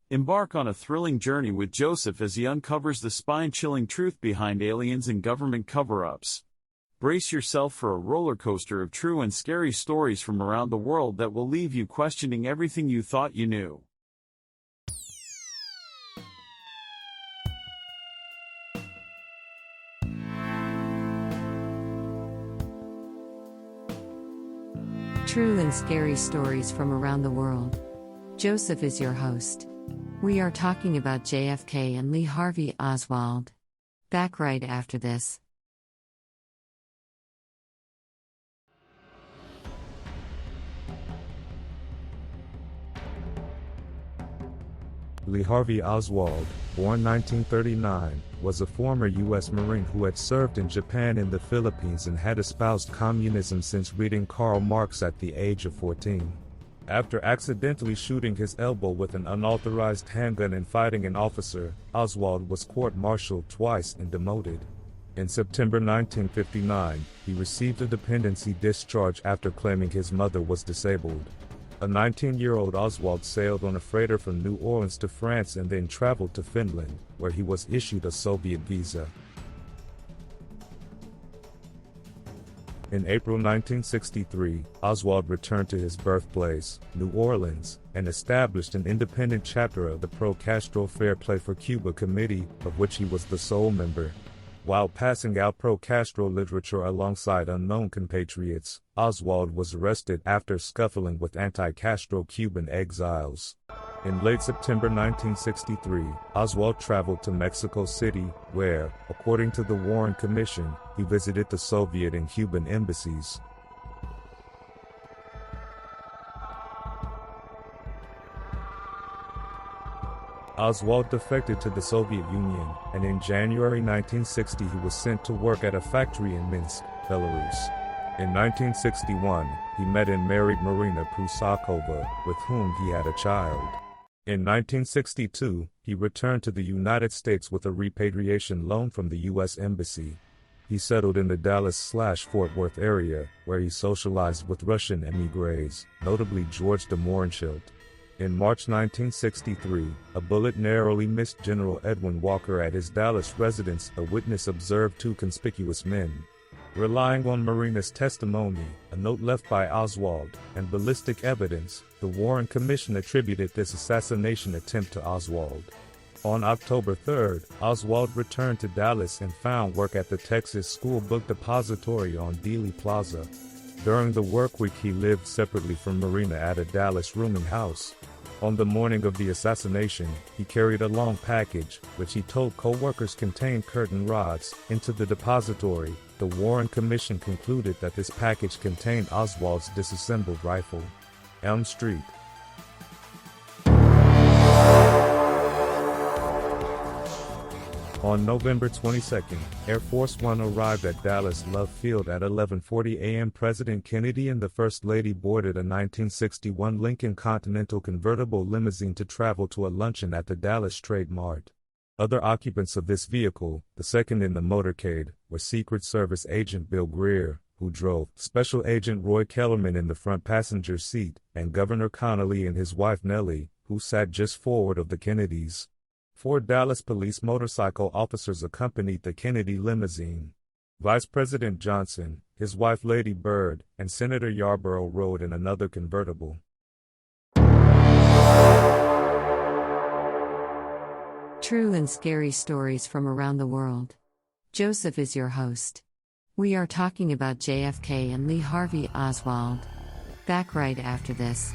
Embark on a thrilling journey with Joseph as he uncovers the spine-chilling truth behind aliens and government cover-ups. Brace yourself for a roller coaster of true and scary stories from around the world that will leave you questioning everything you thought you knew. True and scary stories from around the world. Joseph is your host. We are talking about JFK and Lee Harvey Oswald. Back right after this. Lee Harvey Oswald, born 1939, was a former U.S. Marine who had served in Japan and the Philippines and had espoused communism since reading Karl Marx at the age of 14. After accidentally shooting his elbow with an unauthorized handgun and fighting an officer, Oswald was court-martialed twice and demoted. In September 1959, he received a dependency discharge after claiming his mother was disabled. A 19-year-old Oswald sailed on a freighter from New Orleans to France and then traveled to Finland, where he was issued a Soviet visa. In April 1963, Oswald returned to his birthplace, New Orleans, and established an independent chapter of the pro-Castro Fair Play for Cuba Committee, of which he was the sole member. While passing out pro-Castro literature alongside unknown compatriots, Oswald was arrested after scuffling with anti-Castro Cuban exiles. In late September 1963, Oswald traveled to Mexico City, where, according to the Warren Commission, he visited the Soviet and Cuban embassies. Oswald defected to the Soviet Union, and in January 1960 he was sent to work at a factory in Minsk, Belarus. In 1961, he met and married Marina Prusakova, with whom he had a child. In 1962, he returned to the United States with a repatriation loan from the U.S. Embassy. He settled in the Dallas/Fort Worth area, where he socialized with Russian émigrés, notably George de Mohrenschildt. In March 1963, a bullet narrowly missed General Edwin Walker at his Dallas residence. A witness observed two conspicuous men. Relying on Marina's testimony, a note left by Oswald, and ballistic evidence, the Warren Commission attributed this assassination attempt to Oswald. On October 3, Oswald returned to Dallas and found work at the Texas School Book Depository on Dealey Plaza. During the work week he lived separately from Marina at a Dallas rooming house. On the morning of the assassination, he carried a long package, which he told co-workers contained curtain rods, into the depository. The Warren Commission concluded that this package contained Oswald's disassembled rifle. Elm Street. On November 22, Air Force One arrived at Dallas Love Field at 11:40 a.m. President Kennedy and the First Lady boarded a 1961 Lincoln Continental convertible limousine to travel to a luncheon at the Dallas Trade Mart. Other occupants of this vehicle, the second in the motorcade, were Secret Service Agent Bill Greer, who drove, Special Agent Roy Kellerman in the front passenger seat, and Governor Connolly and his wife Nellie, who sat just forward of the Kennedys. 4 Dallas police motorcycle officers accompanied the Kennedy limousine. Vice President Johnson, his wife Lady Bird, and Senator Yarborough rode in another convertible. True and scary stories from around the world. Joseph is your host. We are talking about JFK and Lee Harvey Oswald. Back right after this.